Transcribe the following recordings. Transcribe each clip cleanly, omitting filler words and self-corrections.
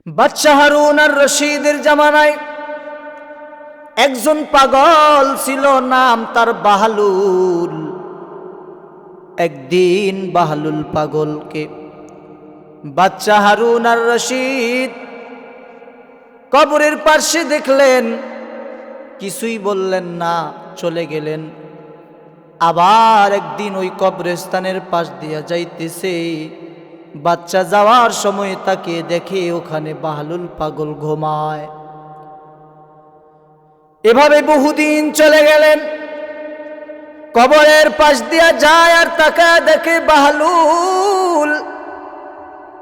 বাদশাহ হারুন আর রশিদের জামানায় একজন পাগল ছিল, নাম তার বাহলুল। একদিন বাহলুল পাগলকে বাদশাহ হারুন আর রশিদ কবরের পাশে দেখলেন, কিছুই বললেন না, চলে গেলেন। আবার একদিন ওই কবরস্থানের পাশ দিয়া যাইতেছে, বাচ্চা যাওয়ার সময় তাকে দেখে ওখানে বাহলুল পাগল ঘুমায়। এভাবে বহুদিন চলে গেলেন। কবরের পাশ দিয়া যায় আর তাকায় দেখে বাহলুল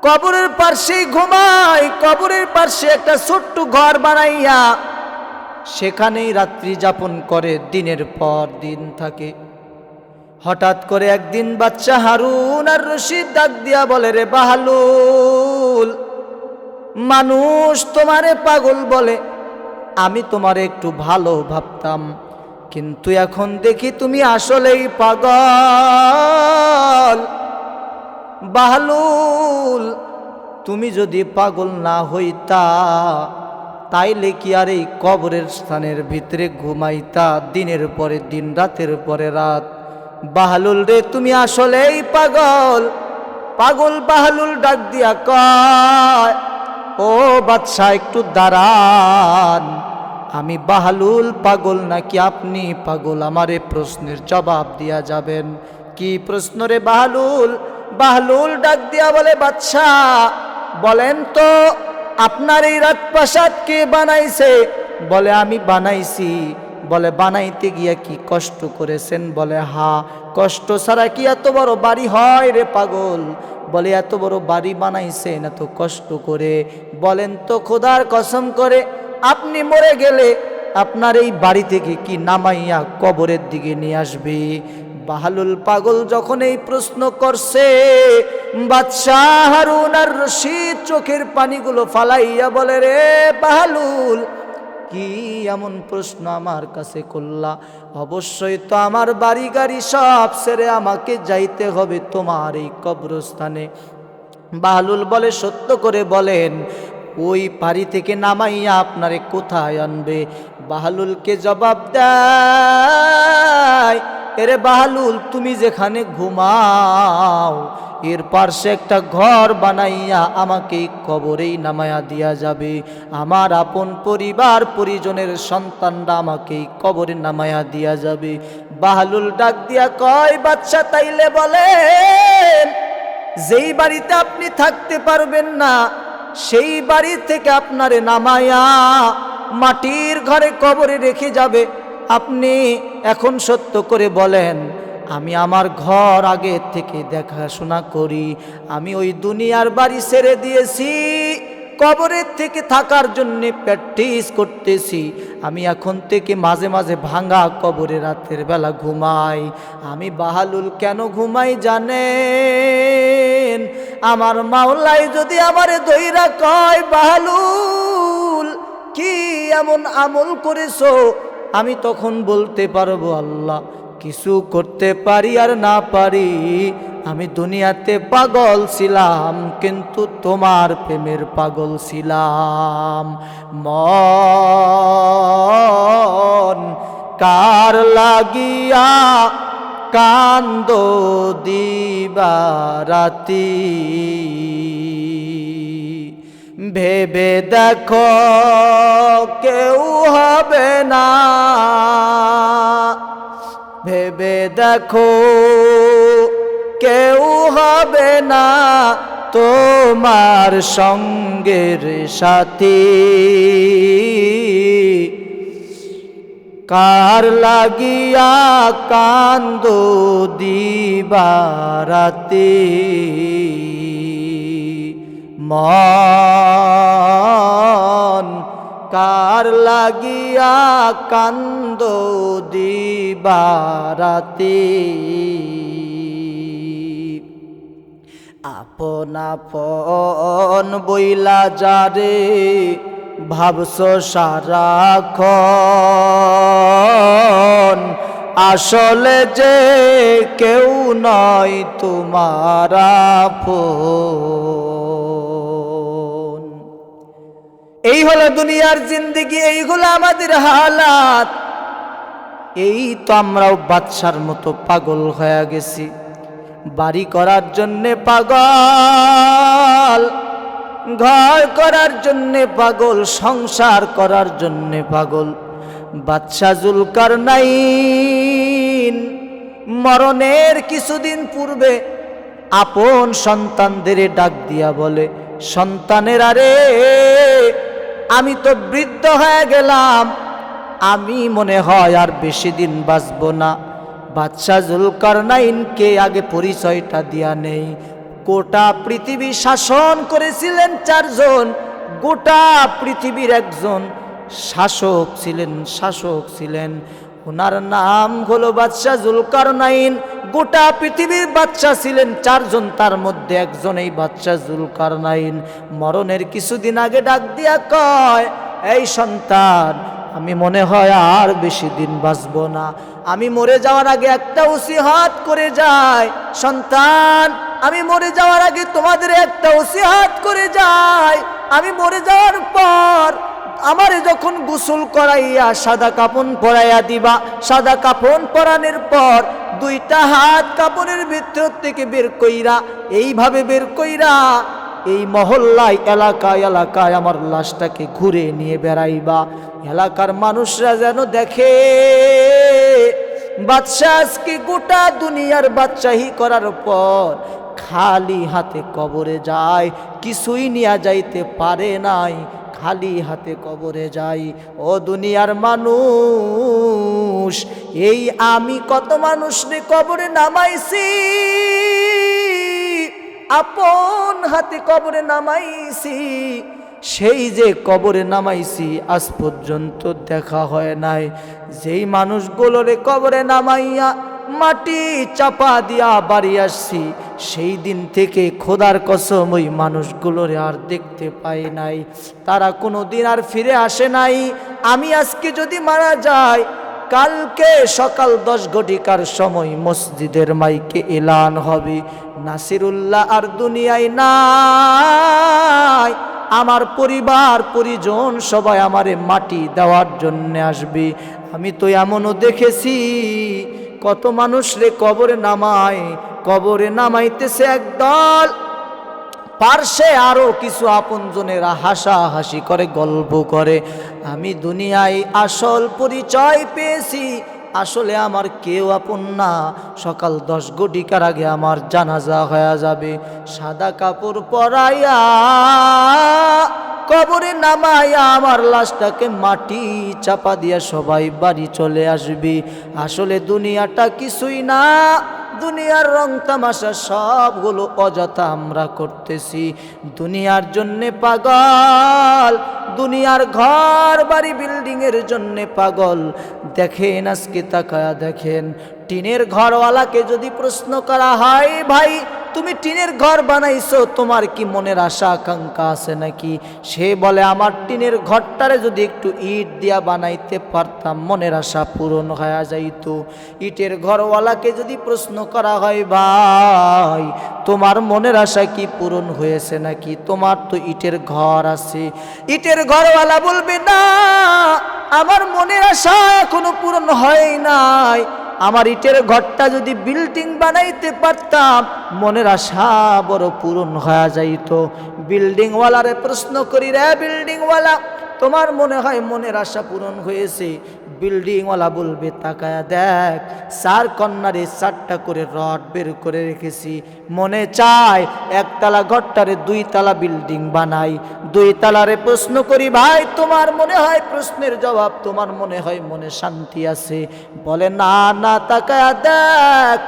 কবরের পাশে ঘুমায়। কবরের পাশে একটা ছোট্ট ঘর বানাইয়া সেখানেই রাত্রি যাপন করে, দিনের পর দিন থাকে। হঠাৎ করে একদিন বাদশাহ হারুন আর রশিদ ডাক দিয়া বলে, রে বাহলুল, মানুষ তোমারে পাগল বলে, আমি তোমারে একটু ভালো ভাবতাম, কিন্তু এখন দেখি তুমি আসলেই পাগল। বাহলুল, তুমি যদি পাগল না হইতা তাইলে কি আর এই কবরের স্থানের ভিতরে ঘুমাইতা দিনের পরে দিন, রাতের পরে রাত? বাহলুল রে, তুমি আসলেই পাগল। পাগল বাহলুল ডাক দিয়া কয়, ও বাদশাহ, একটু দাঁড়ান, আমি বাহলুল পাগল নাকি আপনি পাগল? আমার এই প্রশ্নের জবাব দিয়া যাবেন। কি প্রশ্ন রে বাহলুল? বাহলুল ডাক দিয়া বলে, বাদশাহ বলেন তো, আপনার এই রাজপ্রাসাদ কে বানাইছে? বলে, আমি বানাইছি। বলে, বানাইতে গিয়া কি কষ্ট করেছেন? বলে, হা, কষ্ট ছাড়া কি এত বড় বাড়ি হয় রে পাগল? বলে, এত বড় বাড়ি বানাইছেন এত কষ্ট করে। বলেন তো খোদার কসম করে, আপনি মরে গেলে আপনার এই বাড়ি থেকে কি নামাইয়া কবরের দিকে নিয়ে আসবে? বাহলুল পাগল যখন এই প্রশ্ন করছে, বাদশাহ হারুন আর রশিদ চোখের পানিগুলো ফালাইয়া বলে, রে বাহলুল, কি এমন প্রশ্ন আমার কাছে করলা? অবশ্যই তো আমার বাড়ি গাড়ি সব ছেড়ে আমাকে যাইতে হবে তোমার এই কবরস্থানে। বাহলুল বলে, সত্য করে বলেন, ওই বাড়ি থেকে নামাইয়া আপনারে কোথায় আনবে? বাহলুলকে জবাব দেয়, এরে বাহলুল, তুমি যেখানে ঘুমাও এর পাশে একটা ঘর বানাইয়া আমাকে কবরেই নামায়া দিয়া যাবে। আমার আপন পরিবার পরিজনের সন্তানরা আমাকে কবরে নামায়া দিয়া যাবে। বাহলুল ডাক দিয়া কয়, বাদশা তাইলে বলেন, যেই বাড়িতে আপনি থাকতে পারবেন না সেই বাড়ি থেকে আপনারে নামায়া মাটির ঘরে কবরে রেখে যাবে। আপনি এখন সত্য করে বলেন, আমি আমার ঘর আগে থেকে দেখাশোনা করি, আমি ওই দুনিয়ার বাড়ি ছেড়ে দিয়েছি, কবরের থেকে থাকার জন্য প্র্যাকটিস করতেছি। আমি এখন থেকে মাঝে মাঝে ভাঙা কবরে রাতের বেলা ঘুমাই। আমি বাহলুল কেন ঘুমাই জানেন? আমার মাওলাই যদি আমারে দইরা কয়, বাহলুল কি এমন আমল করেছো, আমি তখন বলতে পারবো, আল্লাহ, কিছু করতে পারি আর না পারি, আমি দুনিয়াতে পাগল ছিলাম কিন্তু তোমার প্রেমের পাগল ছিলাম। মন কার লাগিয়া কান্দো দিবারাতি, ভেবে দেখো কেউ হবে না, ভেবে দেখো কেউ হবে না তোমার সঙ্গের সাথী। কার লাগিয়া কান্দো দিবারাতি, মন কার লাগিয়া কান্দো দিবারাতি। আপন আপন বইলা যারে ভাবছো সারাক্ষণ, আসলে যে কেউ নয় তোমার আপন। এই হলো দুনিয়ার জিন্দেগি, এই হলো আমাদের হালাত। এই তো আমরাও বাদশার মতো পাগল হয়ে গেছি। বাড়ি করার জন্যে পাগল, ঘর করার জন্যে পাগল, সংসার করার জন্যে পাগল। বাদশা জুলকারনাইন মরণের কিছুদিন পূর্বে আপন সন্তানদের ডাক দিয়া বলে, সন্তানেরা রে, আমি তো বৃদ্ধ হয়ে গেলাম, আমি মনে হয় আর বেশি দিন বাঁচব না। বাদশা জুলকারনাইনকে আগে পরিচয়টা দিয়া নেই। গোটা পৃথিবী শাসন করেছিলেন চারজন, গোটা পৃথিবীর একজন শাসক ছিলেন। ওনার নাম হলো বাদশা জুলকারনাইন। গোটা পৃথিবীর বাদশা ছিলেন চারজন, তার মধ্যে একজন এই বাদশা জুলকারনাইন। মরণের কিছুদিন আগে ডাক দিয়া কয়, এই সন্তান, আমি মনে হয় আর বেশি দিন বাঁচব না। আমি মরে যাওয়ার আগে একটা ওসিয়ত করে যাই। সন্তান, আমি মরে যাওয়ার আগে তোমাদের একটা ওসিয়ত করে যাই। আমি মরে যাওয়ার পর আমারে যখন গোসল করাইয়া সাদা কাপড় পরাইয়া দিবা, সাদা কাপড় পরানোর পর দুইটা হাত কাপড়ের ভিতর থেকে বের কইরা, এইভাবে বের কইরা এই মহল্লায় এলাকায় আমার লাশটাকে ঘুরে নিয়ে বেড়াইবা। এলাকার মানুষরা যেন দেখে বাদশা আজকে গোটা দুনিয়ার বাদশাহী করার পর খালি হাতে কবরে যায়, কিছুই নিয়ে যাইতে পারে নাই, খালি হাতে কবরে যাই। ও দুনিয়ার মানুষ, এই আমি কত মানুষরে কবরে নামাইছি, আপন হাতে কবরে নামাইছি। সেই যে কবরে নামাইছি আজ পর্যন্ত দেখা হয় নাই। যেই মানুষগুলোরে কবরে নামাইয়া মাটি চাপা দিয়া বাড়ি আসছি, সেই দিন থেকে খোদার কসম ওই মানুষগুলোরে আর দেখতে পাই নাই। তারা কোনো দিন আর ফিরে আসে নাই। আমি আজকে যদি মারা যাই, কালকে সকাল 10 ঘটিকার সময় মসজিদের মাইকে এলান হবে, নাসিরুল্লাহ আর দুনিয়ায় নাই। আমার পরিবার পরিজন সবাই আমারে মাটি দেওয়ার জন্য আসবে। আমি তো এমনও দেখেছি কত মানুষ রে কবরে নামায়, কবরে নামাইতেছে একদল, পার্শ্বে আরো কিছু আপনজনেরা হাসাহাসি করে, গল্প করে। আমি দুনিয়ায় আসল পরিচয় পেয়েছি, আসলে আমার কেউ আপন না। সকাল 10 ঘটিকার আগে আমার জানাজা হয়ে যাবে। সাদা কাপড় পরাইয়া কবরে নামাইয়া আমার লাশটাকে মাটি চাপা দিয়া সবাই বাড়ি চলে আসবে। আসলে দুনিয়াটা কিছুই না, দুনিয়ার রং তামাশা সবগুলো অযথা আমরা করতেছি। দুনিয়ার জন্যে পাগল, দুনিয়ার ঘর বাড়ি বিল্ডিংয়ের জন্যে পাগল। দেখেন আজকে তাকায়া দেখেন, টিনের ঘরওয়ালাকে যদি প্রশ্ন করা হয়, ভাই তুমি টিনের ঘর বানাইছো, তোমার কি মনের আশা আকাঙ্ক্ষা আছে নাকি? সে বলে, আমার টিনের ঘরটারে যদি একটু ইট দিয়া বানাইতে পারতাম মনের আশা পূরণ হয়ে যাইত। ইটের ঘরওয়ালাকে যদি প্রশ্ন করা হয়, ভাই তোমার মনের আশা কি পূরণ হয়েছে নাকি? তোমার তো ইটের ঘর আছে। ইটের ঘরওয়ালা বলবে, না, আমার মনের আশা এখনো পূরণ হয় নাই। আমার ইটের ঘরটা যদি বিল্ডিং বানাইতে পারতাম মনের আশা বড় পূরণ হয়ে যাইত। বিল্ডিংওয়ালারে প্রশ্ন করি, রে বিল্ডিংওয়ালা, তোমার মনে হয় মনের আশা পূরণ হয়েছে? বিল্ডিংওয়ালা বলবে, তাকায়া দেখ, 4 কর্নারে 4টা করে রড বের করে রেখেছি। মনে চায় একতলা ঘরটারে 2 তলা বিল্ডিং বানাই। 2 তলারে প্রশ্ন করি, ভাই তোমার মনে হয়, প্রশ্নের জবাব, তোমার মনে হয় মনে শান্তি আছে? বলে, না না, তাকায়া দেখ,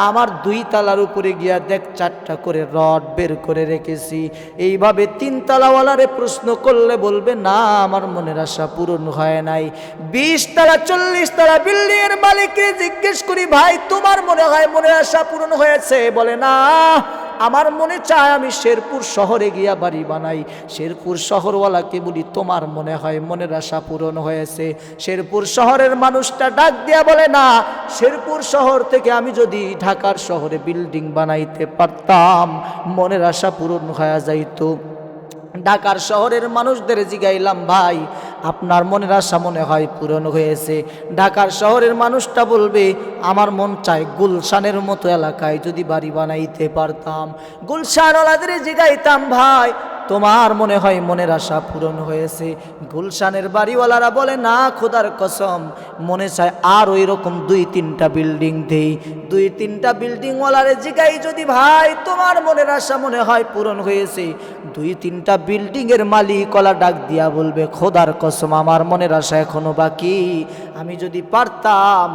আমার 2 তলার উপরে গিয়া দেখ 4টা করে রড বের করে রেখেছি। এইভাবে 3 তলাওয়ালারে প্রশ্ন করলে বলবে, না, আমার মনের আশা পূরণ হয় নাই। 20 তলা 40 তলা বিল্ডিং এর মালিককে জিজ্ঞেস করি, ভাই তোমার মনে হয় মনের আশা পূরণ হয়েছে? বলে, না, আমার মনে চায় আমি শেরপুর শহরে গিয়া বাড়ি বানাই। শেরপুর শহরওয়ালাকে বলি, তোমার মনে হয় মনের আশা পূরণ হয়েছে? শেরপুর শহরের মানুষটা ডাক দিয়া বলে, না, শেরপুর শহর থেকে আমি যদি ঢাকার শহরে বিল্ডিং বানাইতে পারতাম মনের আশা পূরণ হয়ে যাইত। ঢাকার শহরের মানুষদের জিগাইলাম, ভাই আপনার মনের আশা মনে হয় পূরণ হয়েছে। ঢাকার শহরের মানুষটা বলবে, আমার মন চায় গুলশানের মতো এলাকায় যদি বাড়ি বানাইতে পারতাম। গুলশানওয়ালাদের জিগাইতাম, ভাই তোমার মনে হয় মনের আশা পূরণ হয়েছে? গুলশানের বাড়িওয়ালারা বলে, না খোদার কসম, মনে চায় আর ওই রকম 2-3টা বিল্ডিং দেই। 2-3টা বিল্ডিংওয়ালারে জিগাই যদি, ভাই তোমার মনের আশা মনে হয় পূরণ হয়েছে? 2-3টা বিল্ডিংয়ের মালিকওয়ালা ডাক দিয়া বলবে, খোদার কসম আমার মনের আশা এখনো বাকি। আমি যদি পারতাম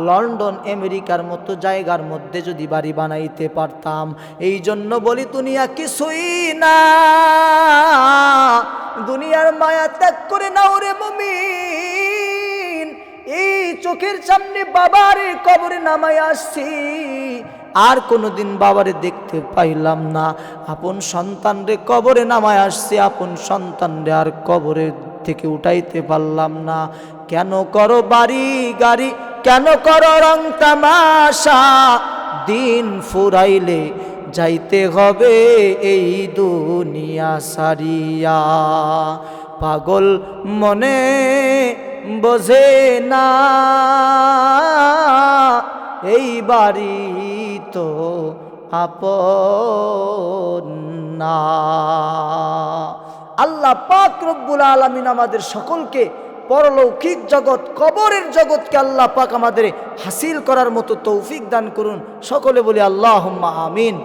লন্ডন আমেরিকার মতো জায়গার মধ্যে যদি বাড়ি বানাইতে পারতাম। এই জন্য বলি দুনিয়া কিছুই না, দুনিয়ার মায়া ত্যাগ করে নাও রে মুমিন। এই চোখের সামনে বাবারে কবরে নামায় আসছি, আর কোনোদিন বাবারে দেখতে পাইলাম না। আপন সন্তান রে কবরে নামায় আসছে, আপন সন্তান রে আর কবরে থেকে উঠাইতে পারলাম না। কেন করো বাড়ি গাড়ি, কেন করো রং তামাশা? দিন ফুরাইলে যাইতে হবে এই দুনিয়া সারিয়া। পাগল মনে বোঝে না এই বাড়ি তো আপন না। আল্লাহ পাক রব্বুল আলামিন আমাদের সকলকে পরলৌকিক জগৎ, কবরের জগৎকে আল্লাহ পাক আমাদের হাসিল করার মতো তৌফিক দান করুন। সকলে বলি আল্লাহুম্মা আমিন।